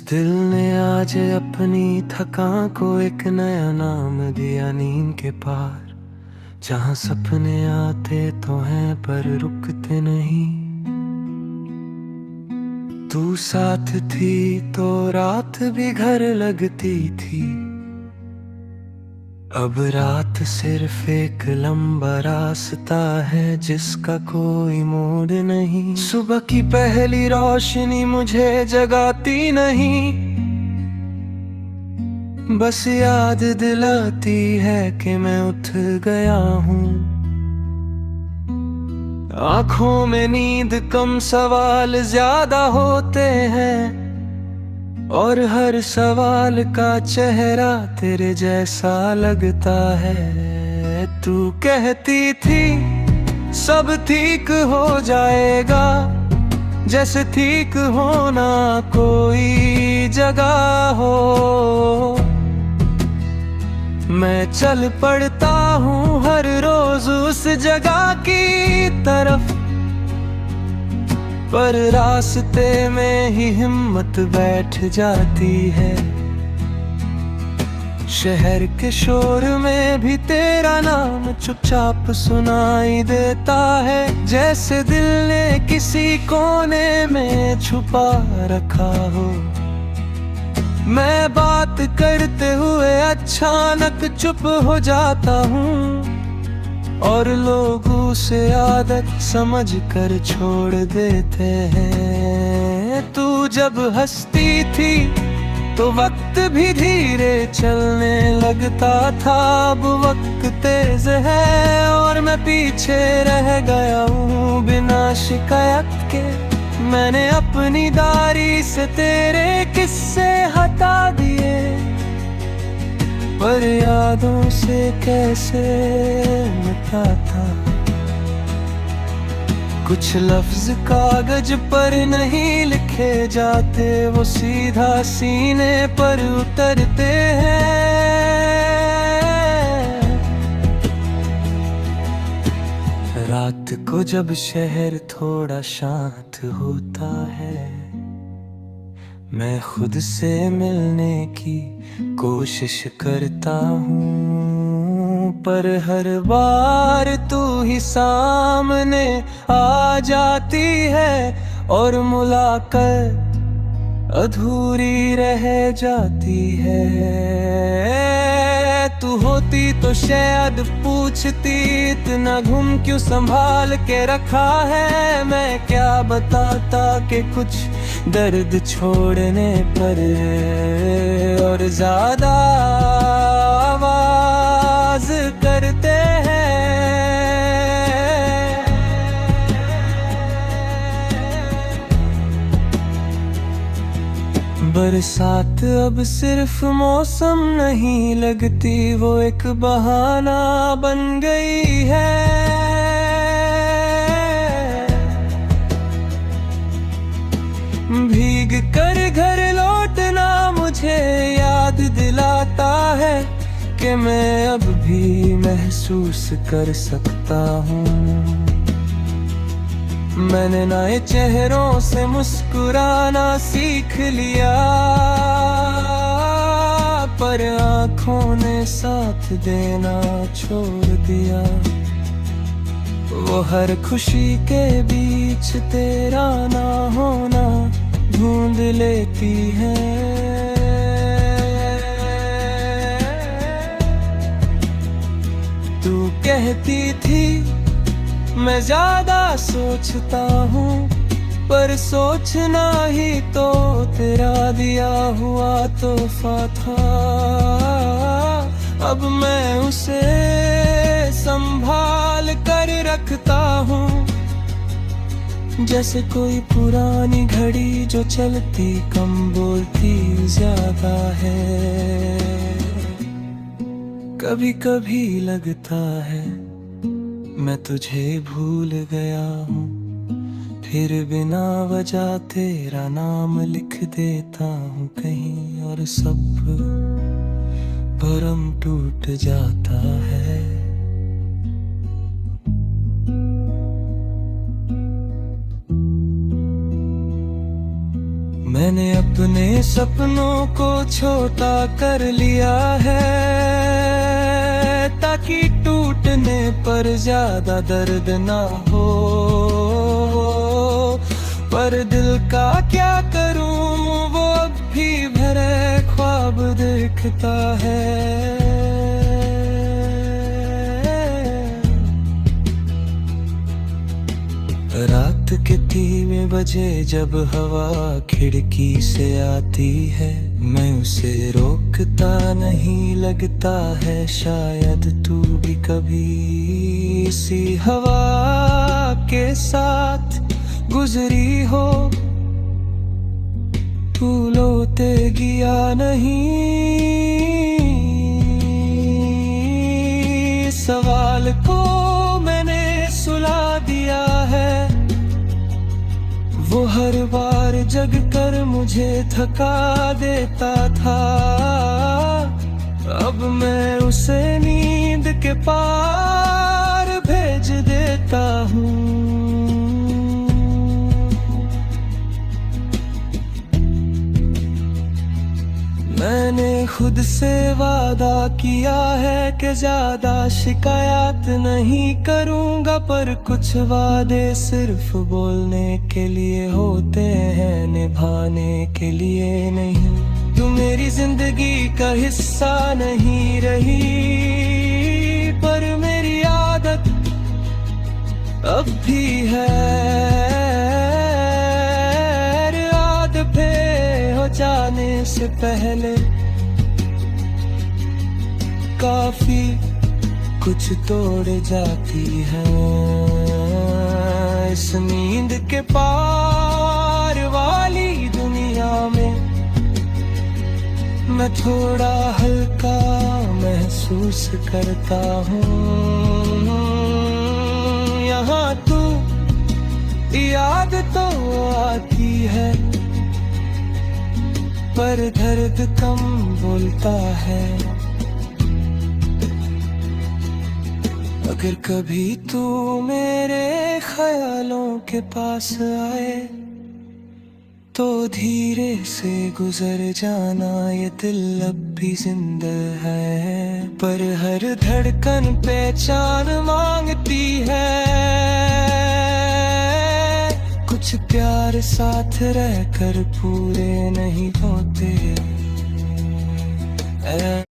दिल ने आज अपनी थकान को एक नया नाम दिया, नींद के पार। जहाँ सपने आते तो हैं पर रुकते नहीं। तू साथ थी तो रात भी घर लगती थी। अब रात सिर्फ एक लंबा रास्ता है जिसका कोई मोड़ नहीं। सुबह की पहली रोशनी मुझे जगाती नहीं, बस याद दिलाती है कि मैं उठ गया हूँ। आंखों में नींद कम, सवाल ज्यादा होते हैं, और हर सवाल का चेहरा तेरे जैसा लगता है। तू कहती थी सब ठीक हो जाएगा, जैसे ठीक होना कोई जगह हो। मैं चल पड़ता हूँ हर रोज उस जगह की तरफ, पर रास्ते में ही हिम्मत बैठ जाती है। शहर के शोर में भी तेरा नाम चुपचाप सुनाई देता है, जैसे दिल ने किसी कोने में छुपा रखा हो। मैं बात करते हुए अचानक चुप हो जाता हूँ, और लोग उसे आदत समझ कर छोड़ देते हैं। तू जब हंसती थी तो वक्त भी धीरे चलने लगता था। अब वक्त तेज है और मैं पीछे रह गया हूँ बिना शिकायत के। मैंने अपनी दारी से तेरे किस्से हटा दिए, पर यादों से कैसे मिटाता। कुछ लफ्ज कागज पर नहीं लिखे जाते, वो सीधा सीने पर उतरते हैं। रात को जब शहर थोड़ा शांत होता है, मैं खुद से मिलने की कोशिश करता हूँ, पर हर बार तू ही सामने आ जाती है और मुलाकात अधूरी रह जाती है। तू होती तो शायद पूछती, इतना घूम क्यों संभाल के रखा है। मैं क्या बताता कि कुछ दर्द छोड़ने पर और ज्यादा आवाज करते हैं। बरसात अब सिर्फ मौसम नहीं लगती, वो एक बहाना बन गई है। भीग कर घर लौटना मुझे याद दिलाता है कि मैं अब भी महसूस कर सकता हूँ। मैंने नए चेहरों से मुस्कुराना सीख लिया, पर आँखों ने साथ देना छोड़ दिया। वो हर खुशी के बीच तेरा ना होना ढूंढ लेती है। तू कहती थी मैं ज्यादा सोचता हूँ, पर सोचना ही तो तेरा दिया हुआ तोहफा था। अब मैं उसे संभाल कर रखता हूँ, जैसे कोई पुरानी घड़ी जो चलती कम बोलती ज्यादा है। कभी कभी लगता है मैं तुझे भूल गया हूँ, फिर बिना वजह तेरा नाम लिख देता हूँ कहीं, और सब भरम टूट जाता है। मैंने अपने सपनों को छोटा कर लिया है, ताकि टूटने पर ज्यादा दर्द ना हो। पर दिल का क्या करूं, वो अब भी भरे ख्वाब देखता है। रात के 3 बजे जब हवा खिड़की से आती है, मैं उसे रोकता नहीं, लगता है शायद तू भी कभी इसी हवा के साथ गुजरी हो। फूलों गया नहीं, सवाल को मैंने सुला दिया है। वो हर बार जग कर मुझे थका देता था, अब मैं उसे नींद के पार भेज देता हूँ। मैंने खुद से वादा किया है कि ज्यादा शिकायत नहीं करूंगा, पर कुछ वादे सिर्फ बोलने के लिए होते हैं, निभाने के लिए नहीं। तू मेरी जिंदगी का हिस्सा नहीं रही, पर मेरी आदत अब भी है। जाने से पहले काफी कुछ तोड़ जाती है। इस नींद के पार वाली दुनिया में मैं थोड़ा हल्का महसूस करता हूँ। यहाँ तू याद तो आती है, पर दर्द कम बोलता है। अगर कभी तू मेरे ख्यालों के पास आए, तो धीरे से गुजर जाना, ये दिल अब भी जिंदा है। पर हर धड़कन पहचान मांगती है, कुछ प्यार साथ रहकर पूरे नहीं होते।